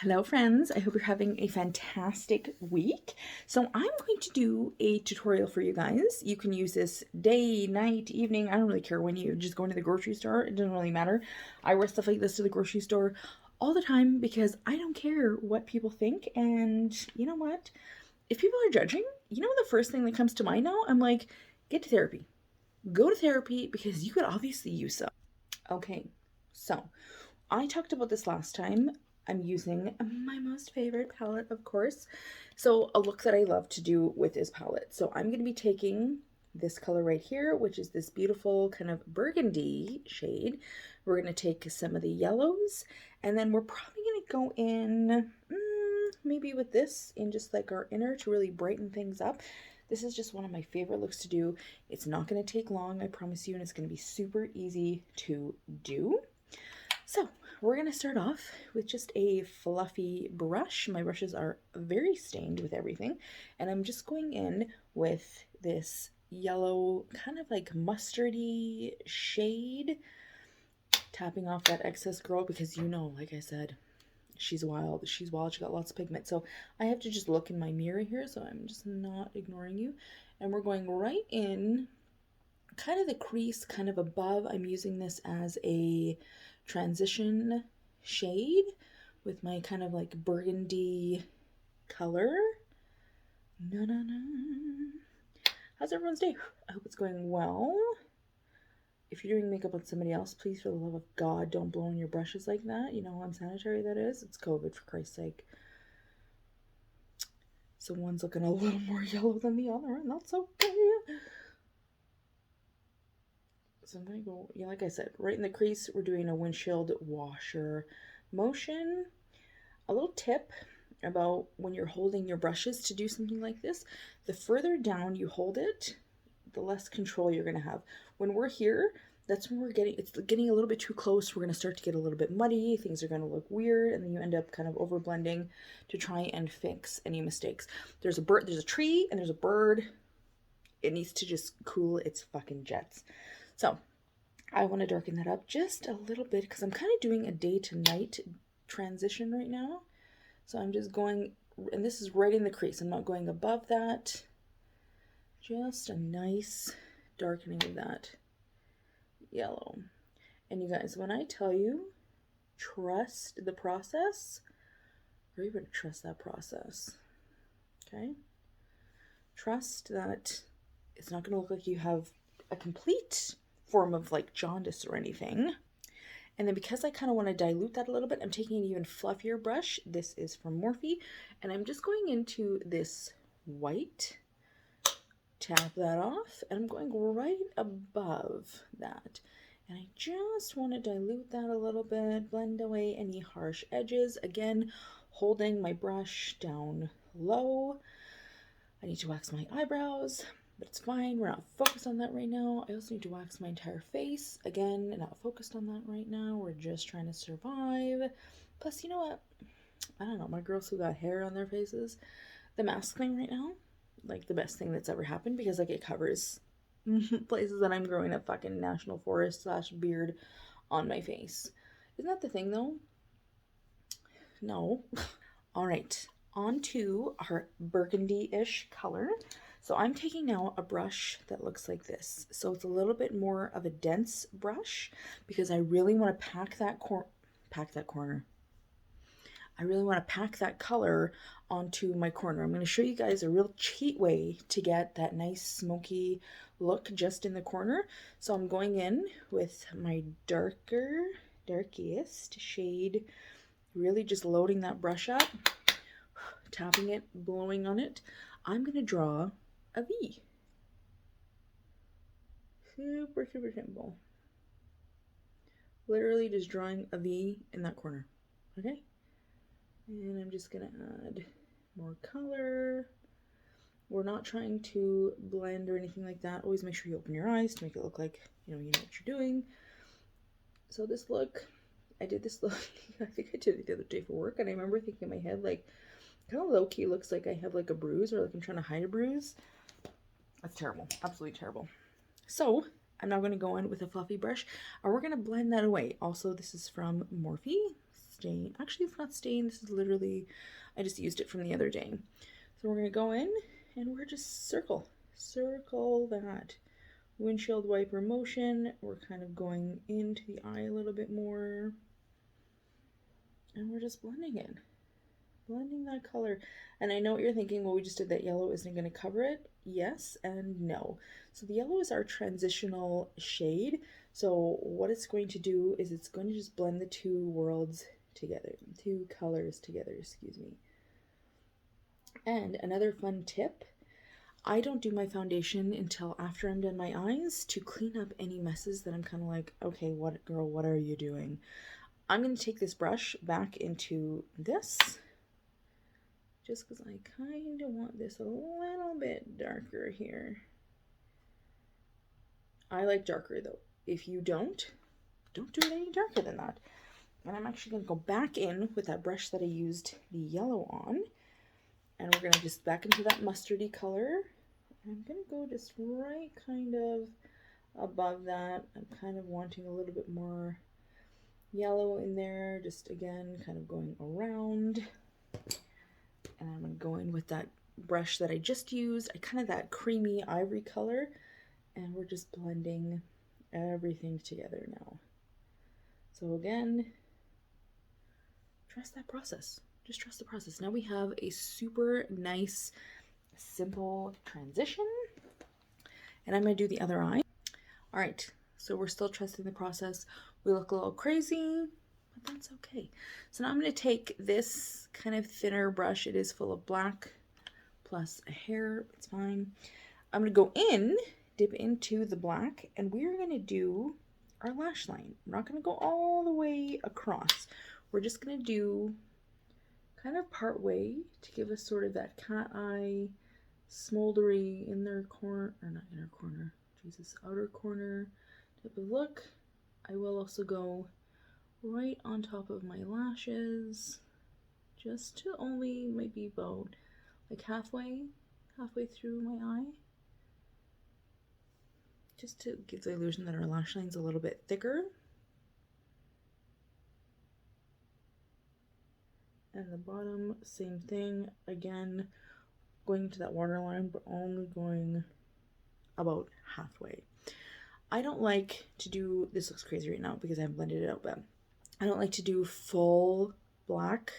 Hello friends, I hope you're having a fantastic week. So I'm going to do a tutorial for you guys. You can use this day, night, evening, I don't really care when you just go into the grocery store. It doesn't really matter. I wear stuff like this to the grocery store all the time because I don't care what people think. And you know what? If people are judging, you know the first thing that comes to mind now? I'm like, get to therapy. Go to therapy because you could obviously use some. Okay, so I talked about this last time. I'm using my most favorite palette, of course. So a look that I love to do with this palette. So I'm going to be taking this color right here, which is this beautiful kind of burgundy shade. We're going to take some of the yellows, and then we're probably going to go in maybe with this in just like our inner to really brighten things up. This is just one of my favorite looks to do. It's not going to take long, I promise you, and it's going to be super easy to do. So we're going to start off with just a fluffy brush. My brushes are very stained with everything. And I'm just going in with this yellow, kind of like mustardy shade, tapping off that excess girl because you know, like I said, she's wild. She's wild. She got lots of pigment. So I have to just look in my mirror here. So I'm just not ignoring you. And we're going right in kind of the crease, kind of above. I'm using this as a transition shade with my kind of like burgundy color. No, no, no. How's everyone's day? I hope it's going well. If you're doing makeup on somebody else, please, for the love of God, don't blow on your brushes like that. You know how unsanitary that is? It's COVID, for Christ's sake. So one's looking a little more yellow than the other, and that's okay. So I'm going to go, yeah, like I said, right in the crease, we're doing a windshield washer motion. A little tip about when you're holding your brushes to do something like this, the further down you hold it, the less control you're going to have. When we're here, that's when it's getting a little bit too close. We're going to start to get a little bit muddy. Things are going to look weird, and then you end up kind of over blending to try and fix any mistakes. There's a bird, there's a tree, and there's a bird. It needs to just cool its fucking jets. So I want to darken that up just a little bit because I'm kind of doing a day to night transition right now. So I'm just going, and this is right in the crease. I'm not going above that. Just a nice darkening of that yellow. And you guys, when I tell you, trust the process, or you better trust that process. Okay? Trust that it's not going to look like you have a complete form of like jaundice or anything. And then because I kind of want to dilute that a little bit, I'm taking an even fluffier brush. This is from Morphe, and I'm just going into this white, tap that off, and I'm going right above that. And I just want to dilute that a little bit, blend away any harsh edges. Again, holding my brush down low. I need to wax my eyebrows, but it's fine. We're not focused on that right now. I also need to wax my entire face. Again, not focused on that right now. We're just trying to survive. Plus, you know what? I don't know. My girls who got hair on their faces, the mask thing right now, like the best thing that's ever happened because like it covers places that I'm growing a fucking national forest / beard on my face. Isn't that the thing though? No. All right, on to our burgundy-ish color. So I'm taking now a brush that looks like this. So it's a little bit more of a dense brush because I really want to pack that corner. I really want to pack that color onto my corner. I'm going to show you guys a real cheat way to get that nice smoky look just in the corner. So I'm going in with my darkest shade, really just loading that brush up, tapping it, blowing on it. I'm going to draw a V. Super, super simple. Literally just drawing a V in that corner. Okay? And I'm just going to add more color. We're not trying to blend or anything like that. Always make sure you open your eyes to make it look like, you know what you're doing. So this look, I did this look, I think I did it the other day for work, and I remember thinking in my head, like, kind of low-key looks like I have like a bruise or like I'm trying to hide a bruise. That's terrible. Absolutely terrible. So I'm now going to go in with a fluffy brush and we're going to blend that away. Also, this is from Morphe. stain. Actually, it's not stained. This is literally, I just used it from the other day. So we're going to go in and we're just circle that windshield wiper motion. We're kind of going into the eye a little bit more. And we're just blending it. Blending that color. And I know what you're thinking, well, we just did that yellow, isn't it going to cover it? Yes and no. So the yellow is our transitional shade. So what it's going to do is it's going to just blend the two worlds together, two colors together, excuse me. And another fun tip, I don't do my foundation until after I'm done my eyes to clean up any messes that I'm kind of like, okay, what girl, what are you doing? I'm going to take this brush back into this, just because I kind of want this a little bit darker here. I like darker though. If you don't do it any darker than that. And I'm actually going to go back in with that brush that I used the yellow on. And we're going to just back into that mustardy color. I'm going to go just right kind of above that. I'm kind of wanting a little bit more yellow in there. Just again, kind of going around. And I'm going to go in with that brush that I just used. I kind of that creamy ivory color. And we're just blending everything together now. So again, trust that process. Just trust the process. Now we have a super nice, simple transition. And I'm going to do the other eye. All right, so we're still trusting the process. We look a little crazy, but that's okay. So now I'm going to take this kind of thinner brush. It is full of black plus a hair. It's fine. I'm going to go in, dip into the black, and we're going to do our lash line. We're not going to go all the way across. We're just going to do kind of part way to give us sort of that cat eye, smoldery inner corner, or not inner corner, Jesus, outer corner type of look. I will also go right on top of my lashes, just to only maybe about like halfway through my eye, just to give the illusion that our lash line's a little bit thicker. And the bottom, same thing. Again, going to that waterline, but only going about halfway. I don't like to do, this looks crazy right now because I haven't blended it out, but I don't like to do full black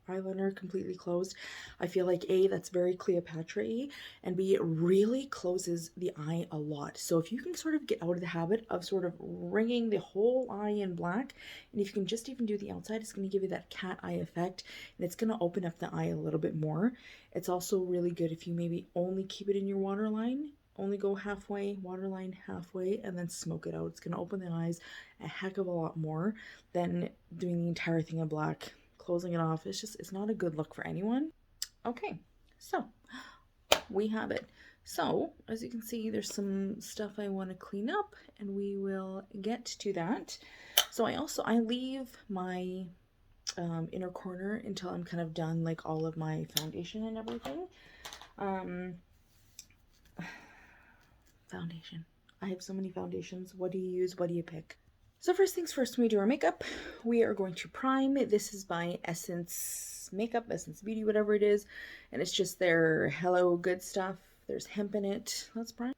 eyeliner completely closed. I feel like A, that's very Cleopatra-y, and B, it really closes the eye a lot. So if you can sort of get out of the habit of sort of ringing the whole eye in black, and if you can just even do the outside, it's going to give you that cat eye effect, and it's going to open up the eye a little bit more. It's also really good if you maybe only keep it in your waterline, only go halfway, waterline halfway, and then smoke it out. It's going to open the eyes a heck of a lot more than doing the entire thing in black. Closing it off, it's not a good look for anyone. Okay, so we have it. So as you can see, there's some stuff I want to clean up, and we will get to that. So I leave my inner corner until I'm kind of done like all of my foundation and everything. Foundation. I have so many foundations. What do you use? What do you pick? So first things first, when we do our makeup, we are going to prime. This is by Essence Makeup, Essence Beauty, whatever it is. And it's just their Hello Good stuff. There's hemp in it. Let's prime.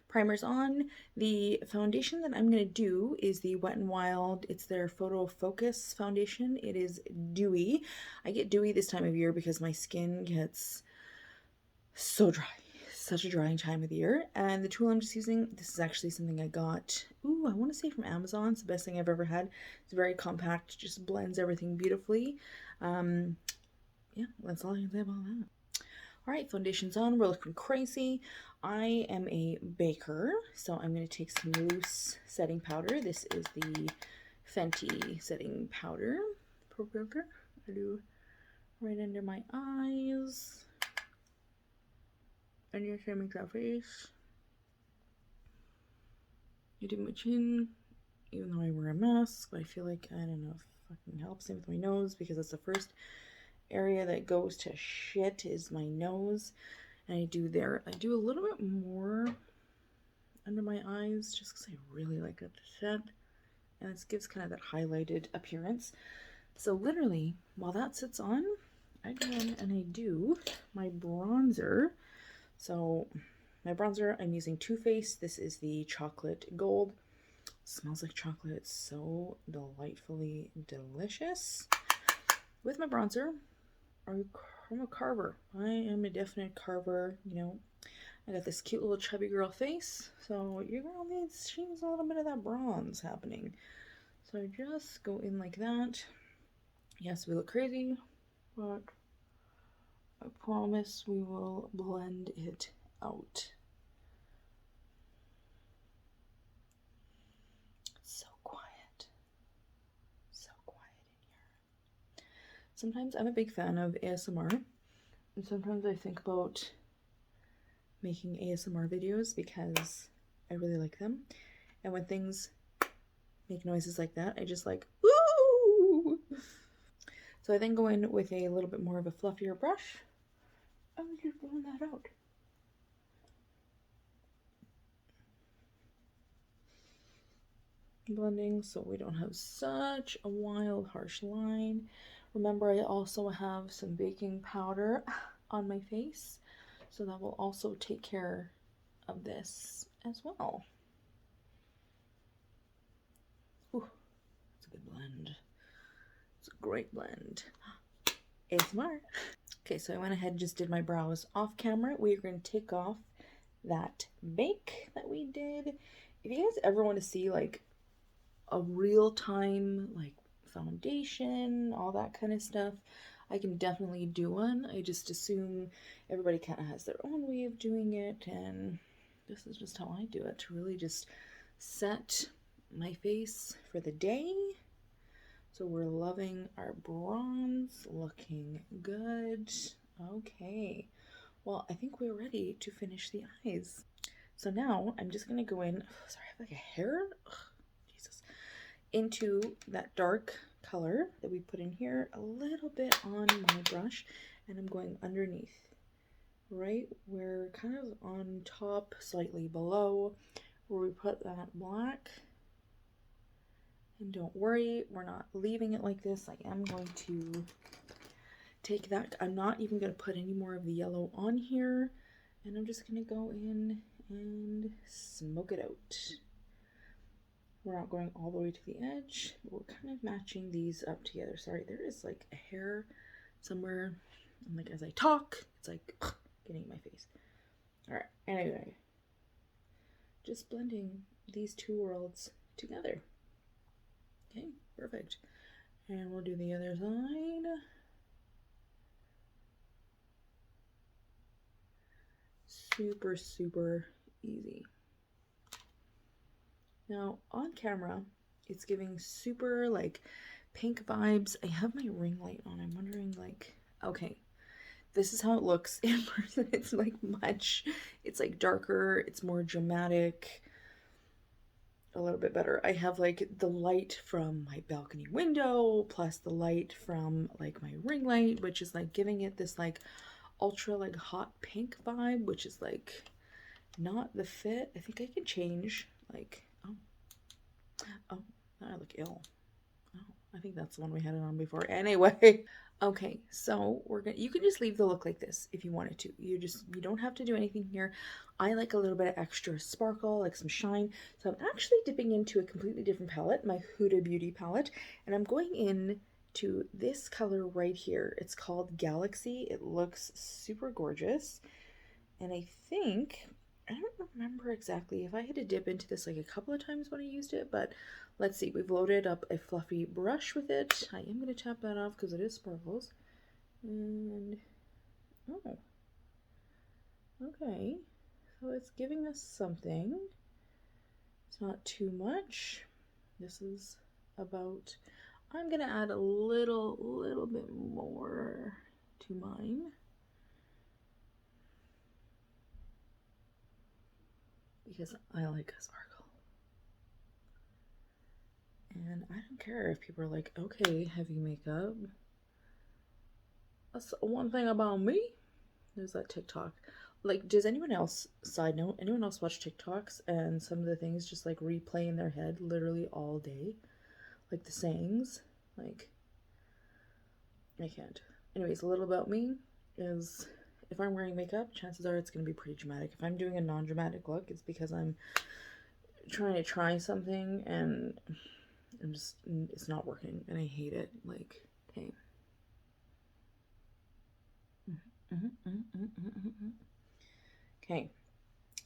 Primer's on. The foundation that I'm going to do is the Wet n Wild. It's their Photo Focus foundation. It is dewy. I get dewy this time of year because my skin gets so dry. Such a drying time of the year. And the tool I'm just using, this is actually something I got, I want to say from Amazon. It's the best thing I've ever had. It's very compact, just blends everything beautifully. Yeah, that's all I can say about that. All right, foundation's on. We're looking crazy. I am a baker, so I'm going to take some loose setting powder. This is the Fenty setting powder. I do right under my eyes. And you're trying to make that face. I do my chin, even though I wear a mask, but I feel like, I don't know if it fucking helps. Same with my nose, because that's the first area that goes to shit is my nose. And I do a little bit more under my eyes, just because I really like it to set. And this gives kind of that highlighted appearance. So literally, while that sits on, I go in and I do my bronzer. So my bronzer, I'm using Too Faced. This is the chocolate gold. Smells like chocolate. It's so delightfully delicious. With my bronzer, I'm a carver. I am a definite carver. You know, I got this cute little chubby girl face. So your girl she needs a little bit of that bronze happening. So I just go in like that. Yes, we look crazy, but I promise we will blend it out. It's so quiet. So quiet in here. Sometimes I'm a big fan of ASMR, and sometimes I think about making ASMR videos because I really like them. And when things make noises like that, I just like, ooh! So I then go in with a little bit more of a fluffier brush and just blend that out. Blending so we don't have such a wild, harsh line. Remember, I also have some baking powder on my face, so that will also take care of this as well. Ooh, it's a good blend. It's a great blend. ASMR. Okay, so I went ahead and just did my brows off camera. We are going to take off that bake that we did. If you guys ever want to see like a real-time like foundation, all that kind of stuff, I can definitely do one. I just assume everybody kind of has their own way of doing it, and this is just how I do it, to really just set my face for the day. So we're loving our bronze, looking good. Okay, well, I think we're ready to finish the eyes. So now I'm just gonna go in, sorry, I have like a hair, ugh, Jesus, into that dark color that we put in here, a little bit on my brush, and I'm going underneath, right where kind of on top, slightly below, where we put that black. And don't worry, we're not leaving it like this. I am going to take that. I'm not even going to put any more of the yellow on here. And I'm just going to go in and smoke it out. We're not going all the way to the edge, but we're kind of matching these up together. Sorry, there is like a hair somewhere. And like as I talk, it's like getting in my face. All right, anyway. Just blending these two worlds together. Okay, perfect. And we'll do the other side. Super, super easy. Now, on camera, it's giving super, like, pink vibes. I have my ring light on. I'm wondering, like, okay, this is how it looks in person. It's, like, it's, like, darker. It's more dramatic. A little bit better. I have like the light from my balcony window plus the light from like my ring light, which is like giving it this like ultra like hot pink vibe, which is like not the fit. I think I can change like, oh, I look ill. Oh, I think that's the one we had it on before. Anyway, okay, so you can just leave the look like this if you wanted to. You don't have to do anything here. I like a little bit of extra sparkle, like some shine. So I'm actually dipping into a completely different palette, my Huda Beauty palette, and I'm going in to this color right here. It's called Galaxy. It looks super gorgeous. And I think, I don't remember exactly if I had to dip into this like a couple of times when I used it, but let's see. We've loaded up a fluffy brush with it. I am going to tap that off because it is sparkles. And, oh, okay. So it's giving us something. It's not too much. This is about, I'm going to add a little bit more to mine. Because I like a sparkle. And I don't care if people are like, okay, heavy makeup. That's one thing about me. There's that TikTok. Like, does anyone else, side note, anyone else watch TikToks and some of the things just like replay in their head literally all day? Like the sayings. Like, I can't. Anyways, a little about me is if I'm wearing makeup, chances are it's going to be pretty dramatic. If I'm doing a non-dramatic look, it's because I'm trying to try something and it's not working and I hate it. Like, okay. Okay.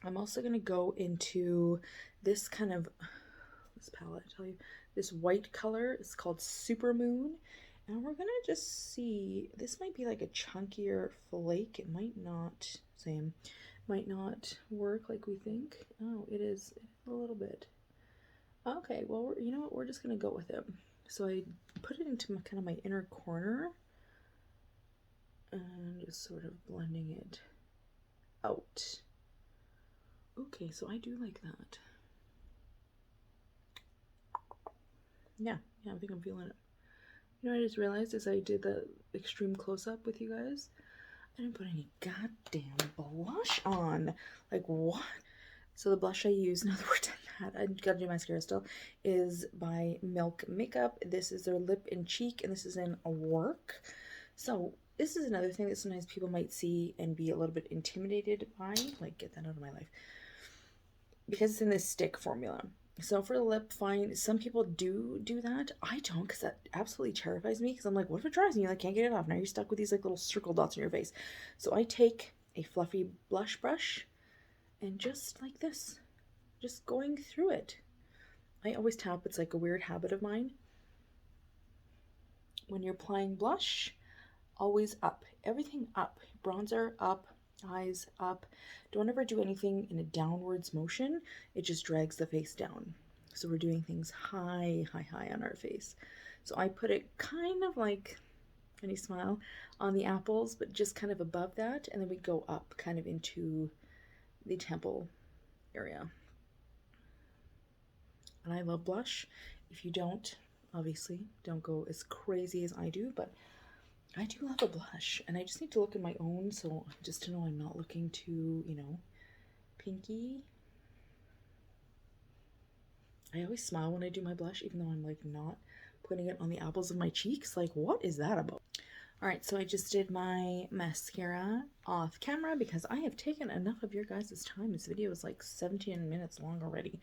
I'm also going to go into this kind of, this palette, I tell you, this white color is called Supermoon. And we're going to just see, this might be like a chunkier flake. It might not, same, might not work like we think. Oh, it is a little bit. Okay, well, you know what, we're just going to go with it. So I put it into kind of my inner corner and just sort of blending it out. Okay, so I do like that. Yeah, I think I'm feeling it. You know what I just realized as I did the extreme close-up with you guys? I didn't put any goddamn blush on. Like, what? So the blush I use, now that we're done that, I gotta do mascara still, is by Milk Makeup. This is their lip and cheek, and this is in Work. So this is another thing that sometimes people might see and be a little bit intimidated by. Like, get that out of my life. Because it's in this stick formula. So for the lip, fine. Some people do that. I don't, because that absolutely terrifies me. Because I'm like, what if it dries and you like can't get it off? Now you're stuck with these like little circle dots on your face. So I take a fluffy blush brush and just like this, just going through it. I always tap. It's like a weird habit of mine. When you're applying blush, always up. Everything up. Bronzer up. Eyes up. Don't ever do anything in a downwards motion. It just drags the face down. So we're doing things high on our face. So I put it kind of like, can you smile, on the apples, but just kind of above that, and then we go up kind of into the temple area. And I love blush. If you don't, obviously, don't go as crazy as I do, but I do love a blush, and I just need to look at my own, so just to know I'm not looking too, you know, pinky. I always smile when I do my blush, even though I'm like not putting it on the apples of my cheeks. Like, what is that about? All right, so I just did my mascara off camera because I have taken enough of your guys' time. This video is like 17 minutes long already.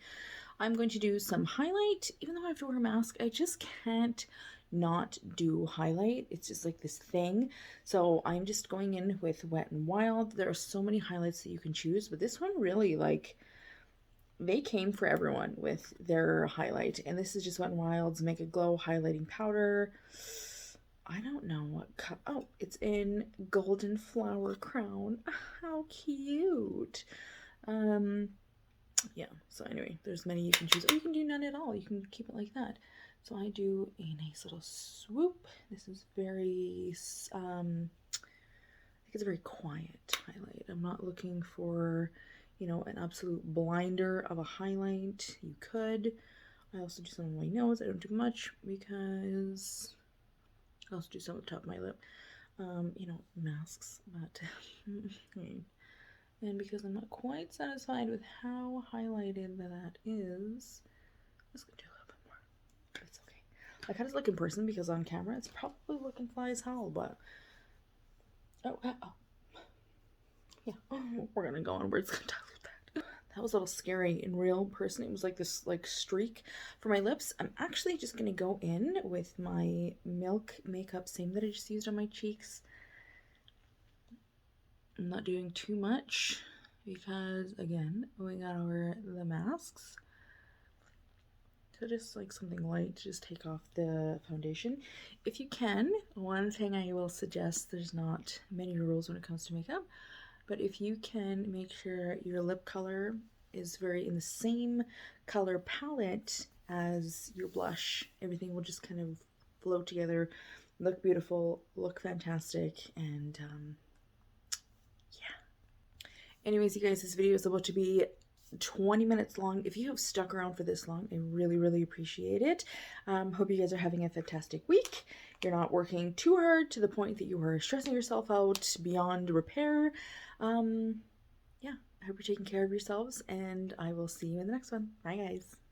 I'm going to do some highlight. Even though I have to wear a mask, I just can't not do highlight. It's just like this thing. So I'm just going in with Wet n Wild. There are so many highlights that you can choose, but this one really, like, they came for everyone with their highlight. And this is just Wet n Wild's Make It Glow highlighting powder. I don't know what oh, it's in Golden Flower Crown. How cute. Yeah, so anyway, there's many you can choose, or you can do none at all. You can keep it like that. So I do a nice little swoop. This is very, I think it's a very quiet highlight. I'm not looking for, you know, an absolute blinder of a highlight. You could. I also do some on my nose. I don't do much because I also do some on the top of my lip. You know, masks, but and because I'm not quite satisfied with how highlighted that is, I'm just gonna do a little bit more. It's okay. I kind of look in person because on camera it's probably looking fly as hell, but oh. Yeah, we're gonna go onwards. That was a little scary in real person. It was like this like streak for my lips. I'm actually just gonna go in with my Milk Makeup, same that I just used on my cheeks. I'm not doing too much because, again, we got over the masks. So just like something light to just take off the foundation. If you can, one thing I will suggest, there's not many rules when it comes to makeup, but if you can make sure your lip color is very in the same color palette as your blush, everything will just kind of flow together, look beautiful, look fantastic, and anyways, you guys, this video is about to be 20 minutes long. If you have stuck around for this long, I really appreciate it. Hope you guys are having a fantastic week. You're not working too hard to the point that you are stressing yourself out beyond repair. Yeah, I hope you're taking care of yourselves, and I will see you in the next one. Bye, guys.